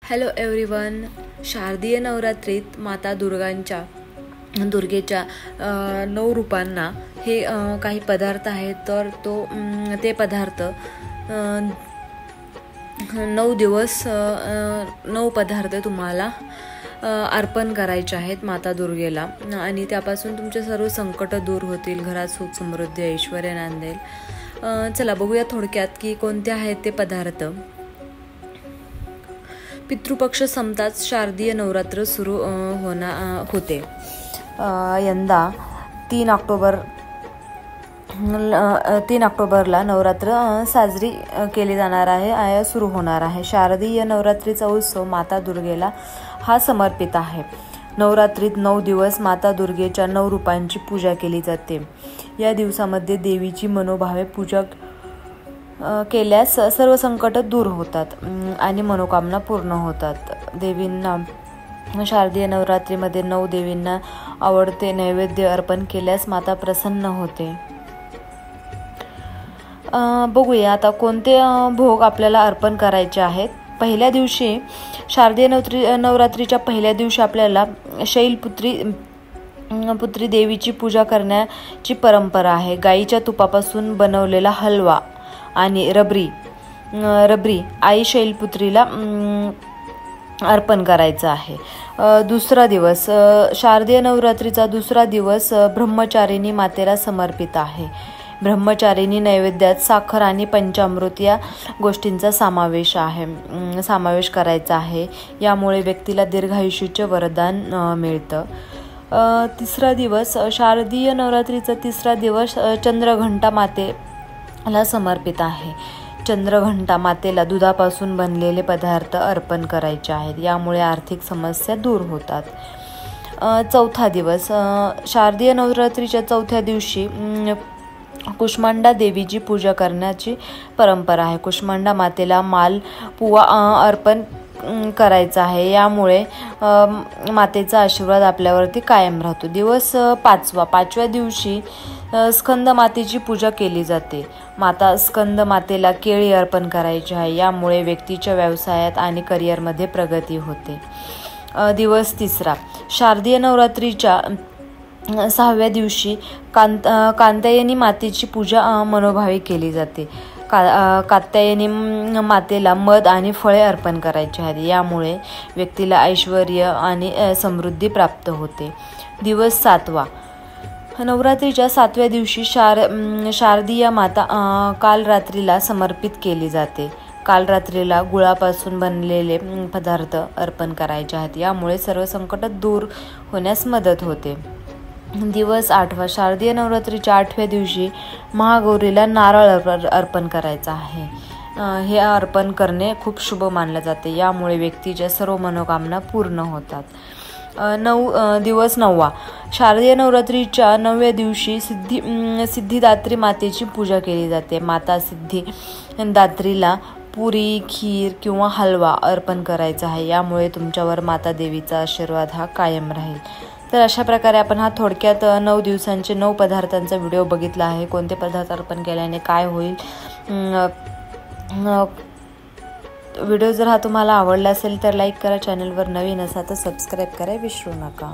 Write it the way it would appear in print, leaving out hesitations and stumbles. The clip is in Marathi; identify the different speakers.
Speaker 1: Hello everyone. शारदीय नवरात्रीत माता दुर्गेच्या 9 रूपांना हे काही पदार्थ आहेत, तर ते पदार्थ 9 दिवस 9 पदार्थ तुम्हाला अर्पण करायचे आहेत माता दुर्गेला, आणि त्यापासून तुमचे सर्व संकट दूर होतील, घरात सुख समृद्धी ऐश्वर्य नांदेल. चला बघूया थोडक्यात की कोणते आहेत ते पदार्थ. पितृपक्ष संपताच शारदीय नवरात्र सुरू होते. यंदा 3 ऑक्टोबरला नवरात्र साजरी केली जाणार आहे, सुरू होणार आहे. शारदीय नवरात्रीचा उत्सव माता दुर्गेला हा समर्पित आहे. नवरात्रीत 9 दिवस माता दुर्गेच्या 9 रूपांची पूजा केली जाते. या दिवसामध्ये देवीची मनोभावे पूजा केल्यास सर्व संकट दूर होतात आणि मनोकामना पूर्ण होतात. देवींना शारदीय नवरात्रीमध्ये 9 देवींना आवडते नैवेद्य अर्पण केल्यास माता प्रसन्न होते. बघूया आता कोणते भोग आपल्याला अर्पण करायचे आहेत. पहिल्या दिवशी शारदीय नवरात्रीच्या पहिल्या दिवशी आपल्याला शैलपुत्री देवीची पूजा करण्याची परंपरा आहे. गाईच्या तुपापासून बनवलेला हलवा आणि रबरी आई शैलपुत्रीला अर्पण करायचं आहे. दुसरा दिवस शारदीय नवरात्रीचा दुसरा दिवस ब्रह्मचारिणी मातेला समर्पित आहे. ब्रह्मचारिणी नैवेद्यात साखर आणि पंचामृत या गोष्टींचा समावेश करायचा आहे. यामुळे व्यक्तीला दीर्घायुष्याचे वरदान मिळतं. तिसरा दिवस शारदीय नवरात्रीचा तिसरा दिवस चंद्रघंटा मातेला समर्पित आहे. चंद्रघंटा मातेला दुधापासून बनलेले पदार्थ अर्पण करायचे आहेत. यामुळे आर्थिक समस्या दूर होतात. चौथा दिवस शारदीय नवरात्रीच्या चौथ्या दिवशी कुष्मांडा देवीची पूजा करण्याची परंपरा आहे. कुष्मांडा मातेला मालपुवा अर्पण करायचा आहे. यामुळे मातेचा आशीर्वाद आपल्यावरती कायम राहतो. दिवस पाचव्या दिवशी स्कंद मातेची पूजा केली जाते. माता स्कंद मातेला केळी अर्पण करायची आहे. यामुळे व्यक्तीच्या व्यवसायात आणि करिअरमध्ये प्रगती होते. दिवस तिसरा शारदीय नवरात्रीच्या 6व्या दिवशी कात्यायनी मातेची पूजा मनोभावे केली जाते. कात्यायनी मातेला मध आणि फळे अर्पण करायची आहेत. यामुळे व्यक्तीला ऐश्वर्य आणि समृद्धी प्राप्त होते. दिवस 7वा नवरात्रीच्या 7व्या दिवशी शारदीय माता कालरात्रीला समर्पित केली जाते. कालरात्रीला गुळापासून बनलेले पदार्थ अर्पण करायचे आहेत. यामुळे सर्व संकट दूर होण्यास मदत होते. दिवस 8वा शारदीय नवरात्रीच्या 8व्या दिवशी महागौरीला नारळ अर्पण करायचा आहे. हे अर्पण करणे खूप शुभ मानले जाते. यामुळे व्यक्तीच्या सर्व मनोकामना पूर्ण होतात. दिवस 9वा शारदीय नवरात्रीच्या 9व्या दिवशी सिद्धिदात्री मातेची पूजा केली जाते. माता सिद्धिदात्रीला पुरी, खीर किंवा हलवा अर्पण करायचा आहे. यामुळे तुमच्यावर माता देवीचा आशीर्वाद हा कायम राहील. तर अशा प्रकारे आपण हा थोडक्यात 9 दिवसांचे 9 पदार्थांचा व्हिडिओ बघितला आहे. कोणते पदार्थ अर्पण केल्याने काय होईल. व्हिडिओ जर हा तुम्हाला आवडला असेल तर लाईक करा. चॅनलवर नवीन असा तर सबस्क्राईब करायला विसरू नका.